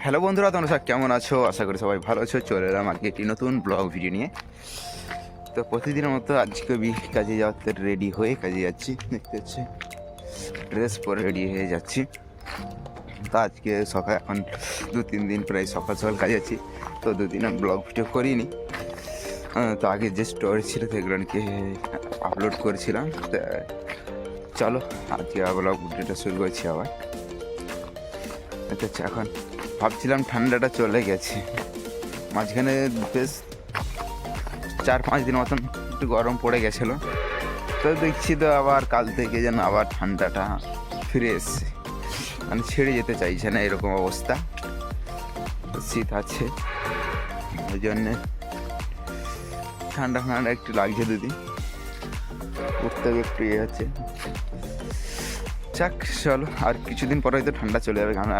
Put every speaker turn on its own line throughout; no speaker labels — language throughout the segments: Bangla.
হ্যালো বন্ধুরা, তোমরা সব কেমন আছো? আশা করি সবাই ভালো আছো। চলে এলাম আজকে একটি নতুন ব্লগ ভিডিও নিয়ে। তো প্রতিদিনের মতো আজকে কাজে যাওয়াতে রেডি হয়ে কাজে যাচ্ছি। দেখতে পাচ্ছি ড্রেস পরে রেডি হয়ে যাচ্ছি। তো আজকে সকাল এখন 2-3 দিন প্রায় সকাল সকাল কাজে যাচ্ছি। তো 2 দিন আমি ব্লগ ভিডিও করিনি। তো আগে যে স্টোরি ছিল সেগুলোকে আপলোড করেছিলাম। তো চলো আজকে ব্লগ ভিডিওটা শুরু করছি আবার। আচ্ছা, এখন ভাবছিলাম ঠান্ডাটা চলে গেছে, মাঝখানে বেশ 4-5 দিন মতন একটু গরম পড়ে গেছিলো। তো দেখছি তো আবার কাল থেকে যেন আবার ঠান্ডাটা ফিরে এসছে, মানে ছেড়ে যেতে চাইছে না, এরকম অবস্থা। শীত আছে, ওই জন্যে ঠান্ডা একটু লাগছে। দুদিন উঠতে একটু ইয়ে হচ্ছে। যাক চলো, আর কিছুদিন পরে হয়তো ঠান্ডা চলে যাবে, কারণ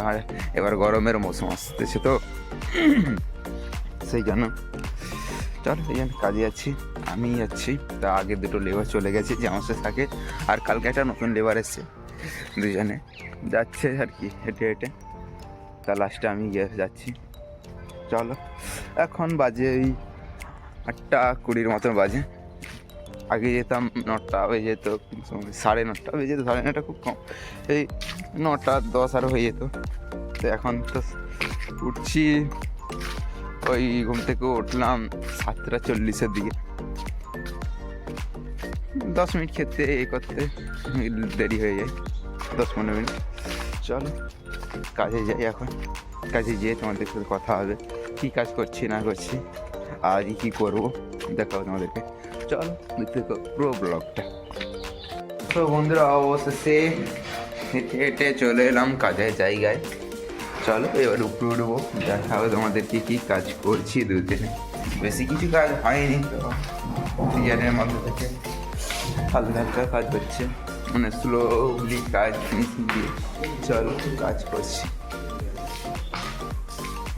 এবার গরমের মৌসুম আসতেছে। তো সেই জন্য চলো, এই জন্য কাজে যাচ্ছি, আমি যাচ্ছি। তা আগে দুটো লেবার চলে গেছে যে আমার সাথে থাকে, আর কালকে একটা নতুন লেবার এসছে। দুজনে যাচ্ছে আর কি, হেঁটে হেঁটে। তা লাস্টে আমি যাচ্ছি। চলো, এখন বাজে এই 8:20 মতন বাজে। আগে যেতাম 9টা বেজে যেত, 9:30 বেজে যেত, 9:30 খুব কম, এই 9:10 আরও হয়ে যেত। তো এখন তো উঠছি, ওই ঘুম থেকে উঠলাম 7:40 দিকে। 10 মিনিট খেতে এ করতে দেরি হয়ে যায়, 10-15 মিনিট। চলো কাজে যাই এখন। কাজে যেয়ে তোমাদের সাথে কথা হবে, কী কাজ করছি না করছি, আর কী করবো দেখাবো তোমাদেরকে। চলো দেখতে পুরো ব্লগটা। তো বন্ধুরা, অবশেষে হেঁটে হেঁটে চলে এলাম কাজের জায়গায়। চলো এবার উপরে উঠবো, দেখা হবে তোমাদেরকে কী কাজ করছি 2 দিনে। বেশি কিছু কাজ হয়নি, তো সিজনের মধ্যে থেকে হালকা হালকা কাজ করছে, মানে স্লোলি কাজ ফিনিশিং দিয়ে চলো কাজ করছি।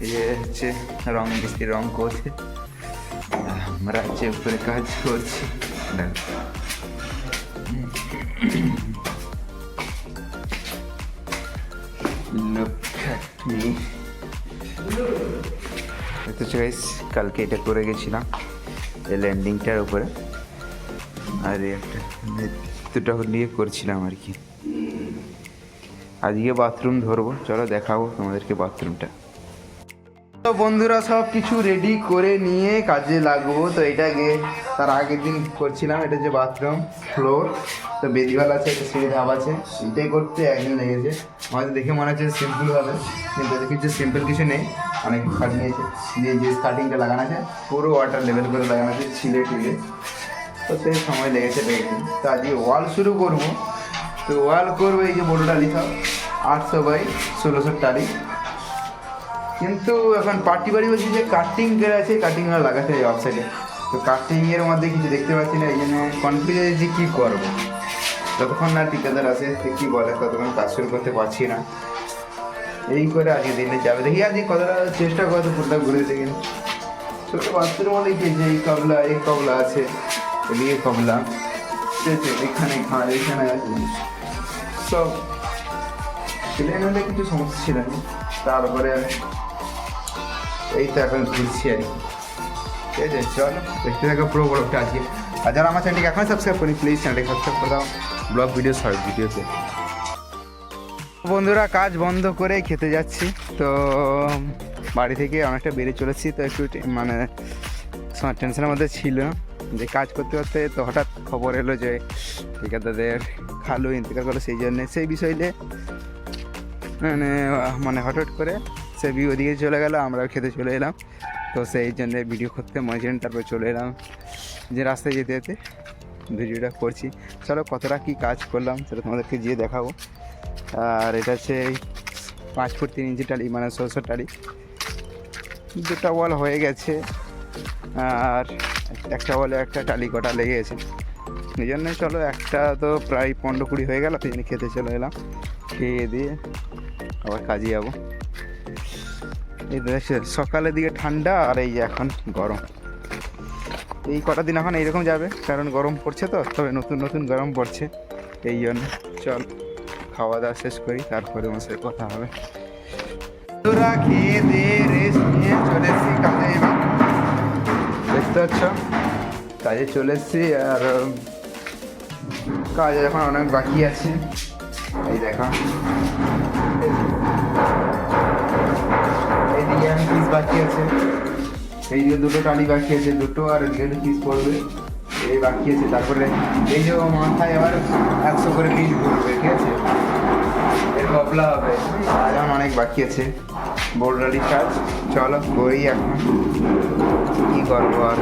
এ হচ্ছে রং মিস্ত্রি রং করছে, আমরা হচ্ছে উপরে কাজ করছি। কালকে এটা করে গেছিলাম এই ল্যান্ডিংটার উপরে, আর একটা দুটো নিয়ে করছিলাম আর কি। আজকে বাথরুম ধরবো, চলো দেখাবো তোমাদেরকে বাথরুমটা। তো বন্ধুরা, সব কিছু রেডি করে নিয়ে কাজে লাগবো। তো এটাকে তার আগের দিন করছিলাম। এটা যে বাথরুম ফ্লোর, তো বেদিওয়াল আছে, একটা সিঁড়ি ধাপ আছে, এটাই করতে একদিন লেগেছে। আমাদের দেখে মনে হচ্ছে সিম্পল হবে, কিন্তু দেখেছি সিম্পল কিছু নেই, অনেক খাট নিয়েছে। যে স্টার্টিংটা লাগানো আছে পুরো ওয়াটার লেভেল করে লাগানো আছে, ছিলে টিলে, তো সেই সময় লেগেছে একদিন। তো আজকে ওয়াল শুরু করবো। তো ওয়াল করবো, এই যে বড়োটা লিখা 800x1600 টালি। কিন্তু এখন পার্টি বাড়ি বলছি যে কাটিং করে আছে, কাটিংটা লাগাতে হয় অফসাইডে। তো কাটিংয়ের মধ্যে কিছু দেখতে পাচ্ছি না, এই জন্য কনফিউজ যে কী করবো। যতক্ষণ না ঠিকাদার আসে সে কী বলে ততক্ষণ কাজ শুরু করতে পারছি না। এই করে আজকে দিনে যাবে, দেখি আজকে কতটা চেষ্টা করতে পুরোটা ঘুরে দেখি। ছোটো বাচ্চার মধ্যে কি যে এই কবলা আছে, এদিকে কবলা, এখানে ঘাড়, এখানে আছে, সব প্লেন হলে কিছু সমস্যা ছিল না। তারপরে এই তো এখন ঘুরছি আর কি। ঠিক আছে, চলো দেখতে থাকো পুরো ব্লগটা আজকে। আর যারা আমার চ্যানেলটিকে এখন সাবস্ক্রাইব করি, প্লিজ চ্যানেলটি সাবস্ক্রাইব করে দাও। ব্লগ ভিডিও, শর্ট ভিডিওতে বন্ধুরা কাজ বন্ধ করে খেতে যাচ্ছি। তো বাড়ি থেকে অনেকটা বেরিয়ে চলেছি, তো একটু মানে টেনশনের মধ্যে ছিল যে কাজ করতে করতে। তো হঠাৎ খবর এলো যে ঠিকাদারদের খালু ইন্তেকাল করলো, সেই জন্যে সেই বিষয় নিয়ে মানে হঠাৎ করে সে ওদিকে চলে গেলো, আমরাও খেতে চলে এলাম। তো সেই জন্যে ভিডিও করতে মনে ছিলেন, তারপরে চলে এলাম যে রাস্তায় যেতে যেতে ভিডিওটা করছি। চলো কতটা কী কাজ করলাম সেটা তোমাদেরকে গিয়ে দেখাবো। আর এটা হচ্ছে 5 ফুট 3 ইঞ্চি টালি, মানে 1600 টালি। 2টা ওয়াল হয়ে গেছে, আর একটা ওয়ালে একটা টালি কটা লেগে গেছে। এই জন্যে চলো একটা তো প্রায় 15-20 হয়ে গেল, সেই জন্য খেতে চলে এলাম। খেয়ে দিয়ে আবার কাজে যাবো। এই সকালের দিকে ঠান্ডা, আর এই এখন গরম। এই কটা দিন এখন এইরকম যাবে, কারণ গরম পড়ছে, তো তবে নতুন নতুন গরম পড়ছে, এই জন্য। চল খাওয়া দাওয়া শেষ করি, তারপরে আমার সাথে কথা হবে। তো বন্ধুরা খেয়ে দিয়ে রেস্ট নিয়ে চলে এসেছি কাজে। এবার দেখতে পাচ্ছ কাজে চলে এসেছি, আর কাজ এখন অনেক বাকি আছে। এই দেখো এইদিকে আমি পিস বাকি আছে, এইদিকে দুটো টালি বাকি আছে, দুটো, আর এদিকে পিস পড়বে এই বাকি আছে। তারপরে এই যে মাথায় আবার 100 করে পিস পড়বে, ঠিক আছে, এর কপলা হবে। আর এখন অনেক বাকি আছে বোল্ডারির কাজ, চলো করি এখন, কী করবো আর,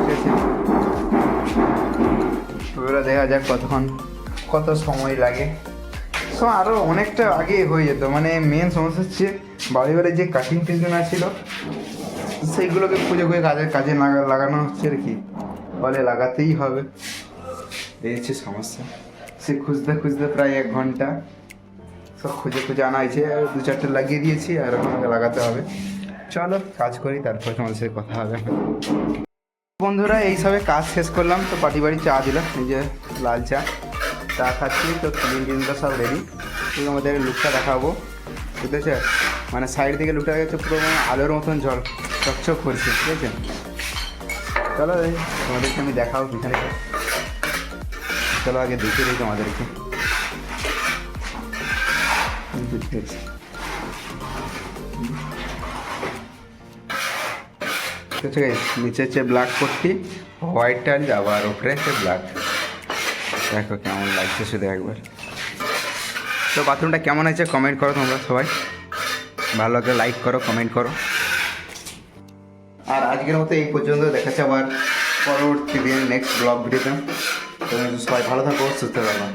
ঠিক আছে। ওগুলো দেখা যাক কত সময় লাগে। সো আরও অনেকটা আগে হয়ে যেত, মানে মেন সমস্যা হচ্ছে বাড়ি যে কাটিং টিংগুলো ছিল সেইগুলোকে খুঁজে কাজে লাগানো হচ্ছে আর কি, বলে লাগাতেই হবে, এই হচ্ছে সমস্যা। সে খুঁজতে প্রায় 1 ঘন্টা সব খুঁজে আনা হয়েছে, আর 2-4টে লাগিয়ে দিয়েছি, আর আমাকে লাগাতে হবে। চলো কাজ করি, তারপর তোমাদের সাথে কথা হবে। বন্ধুরা এইসবে কাজ শেষ করলাম, তো বাড়ি চা দিলাম, এই যে লাল চা খাচ্ছি। তো ক্লিনটা সব রেডি, তো আমাদের লুকটা দেখাবো, বুঝতেছে, মানে সাইড থেকে লুকটা গেছে পুরো মানে আলোর মতন জল চকচক করছে, ঠিক আছে। চলো তোমাদেরকে আমি দেখাবো পিছনে, চলো আগে দেখিয়ে দিই তোমাদেরকে। ঠিক আছে, নিচে হচ্ছে ব্ল্যাক পট্টি, হোয়াইট টাইল, আবার ওপরে হচ্ছে ব্ল্যাক। দেখো কেমন লাগছে শুধু একবার। তো বাথরুমটা কেমন হয়েছে কমেন্ট করো তোমরা সবাই, ভালো লাগলে লাইক করো, কমেন্ট করো। আর আজকের মতো এই পর্যন্ত, দেখাচ্ছে আবার পরবর্তী দিন নেক্সট ব্লগ ভিডিওতে। তো সবাই ভালো থাকো, সুস্থ থাকো।